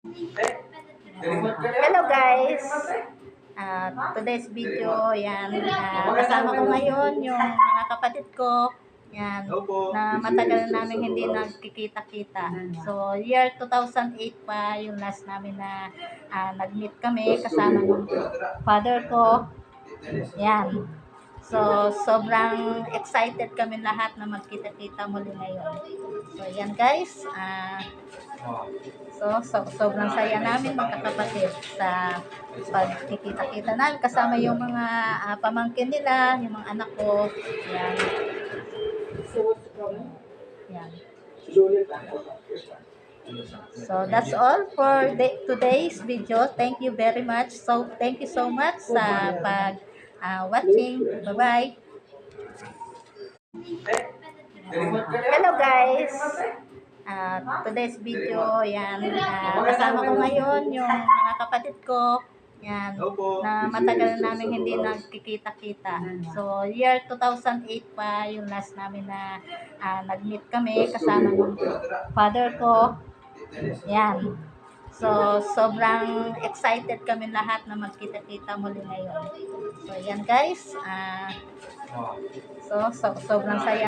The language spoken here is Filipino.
Hello guys! Today's video, yan, kasama ko ngayon yung mga kapatid ko, yan, na matagal namin hindi nagkikita-kita. So, year 2008 pa yung last namin na nag-meet kami kasama ng father ko, yan. So, sobrang excited kami lahat na magkita-kita muli ngayon. So, yan guys, sobrang saya namin magkakapatid sa pagkikita-kita namin kasama yung mga pamangkin nila, yung mga anak ko. Yan. Yan. So that's all for today's video. Thank you very much. So thank you so much sa pag watching. Bye-bye. Hello guys! Today's video, yan, kasama ko ngayon yung mga kapatid ko, yan, na matagal namin hindi nagkikita-kita. So, year 2008 pa yung last namin na nag-meet kami kasama ng father ko, yan. So, sobrang excited kami lahat na magkita-kita muli ngayon. So, yan guys, sobrang saya.